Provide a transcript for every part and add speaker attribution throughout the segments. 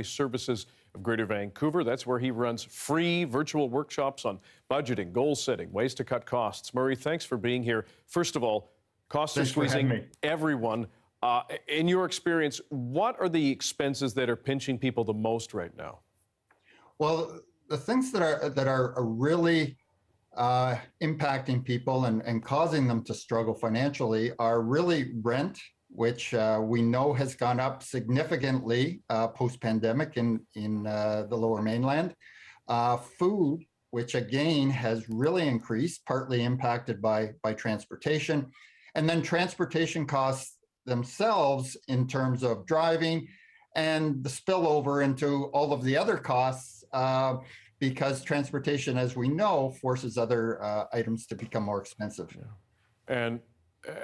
Speaker 1: Services of Greater Vancouver. That's where he runs free virtual workshops on budgeting, goal setting, ways to cut costs. Murray, thanks for being here. First of all, costs are squeezing everyone. In your experience, what are the expenses that are pinching people the most right now?
Speaker 2: Well, the things that are really impacting people and causing them to struggle financially are really rent, which we know has gone up significantly post-pandemic in the Lower Mainland. Food, which again has really increased, partly impacted by transportation, and then transportation costs themselves in terms of driving and the spillover into all of the other costs because transportation, as we know, forces other items to become more expensive.
Speaker 1: Yeah.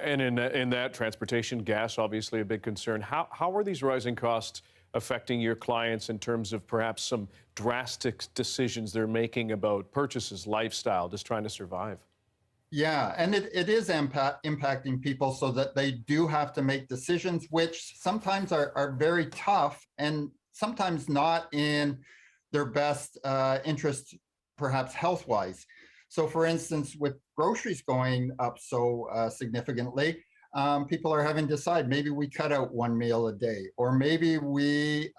Speaker 1: And in that transportation, gas obviously a big concern. How are these rising costs affecting your clients in terms of perhaps some drastic decisions they're making about purchases, lifestyle, just trying to survive?
Speaker 2: Yeah, and it is impacting people so that they do have to make decisions, which sometimes are very tough and sometimes not in their best interest, perhaps health-wise. So for instance, with groceries going up so significantly, people are having to decide, maybe we cut out one meal a day, or maybe we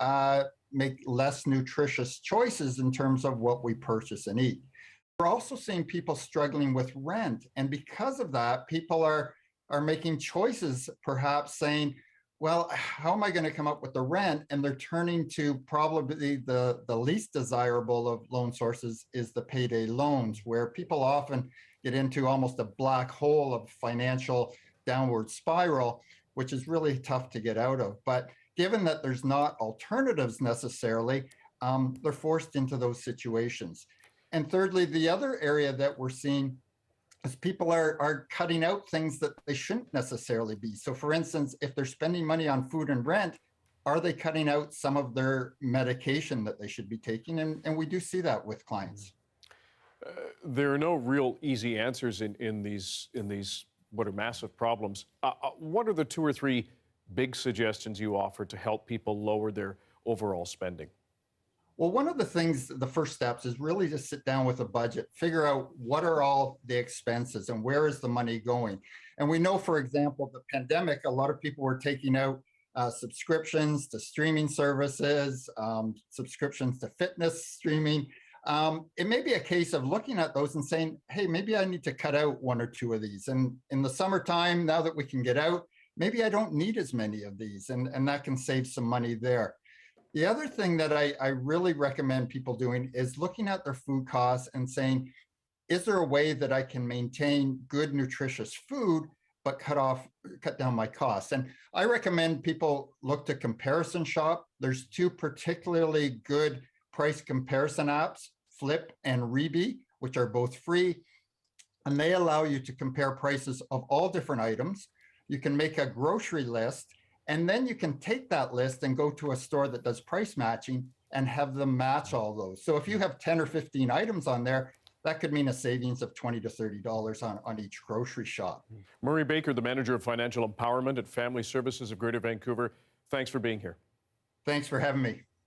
Speaker 2: make less nutritious choices in terms of what we purchase and eat. We're also seeing people struggling with rent. And because of that, people are making choices, perhaps saying, well, how am I going to come up with the rent? And they're turning to probably the least desirable of loan sources is the payday loans, where people often get into almost a black hole of financial downward spiral, which is really tough to get out of. But given that there's not alternatives necessarily, they're forced into those situations. And thirdly, the other area that we're seeing is people are cutting out things that they shouldn't necessarily be. So for instance, if they're spending money on food and rent, are they cutting out some of their medication that they should be taking? And we do see that with clients.
Speaker 1: There are no real easy answers in these what are massive problems. What are the 2 or 3 big suggestions you offer to help people lower their overall spending?
Speaker 2: Well, one of the things, the first steps is really to sit down with a budget, figure out what are all the expenses and where is the money going. And we know, for example, the pandemic, a lot of people were taking out subscriptions to streaming services, subscriptions to fitness streaming. It may be a case of looking at those and saying, hey, maybe I need to cut out 1 or 2 of these. And in the summertime, now that we can get out, maybe I don't need as many of these, and that can save some money there. The other thing that I really recommend people doing is looking at their food costs and saying, is there a way that I can maintain good, nutritious food, but cut down my costs? And I recommend people look to Comparison Shop. There's 2 particularly good price comparison apps, Flip and Rebee, which are both free. And they allow you to compare prices of all different items. You can make a grocery list, and then you can take that list and go to a store that does price matching and have them match all those. So if you have 10 or 15 items on there, that could mean a savings of $20 to $30 on each grocery shop.
Speaker 1: Murray Baker, the Manager of Financial Empowerment at Family Services of Greater Vancouver, thanks for being here.
Speaker 2: Thanks for having me.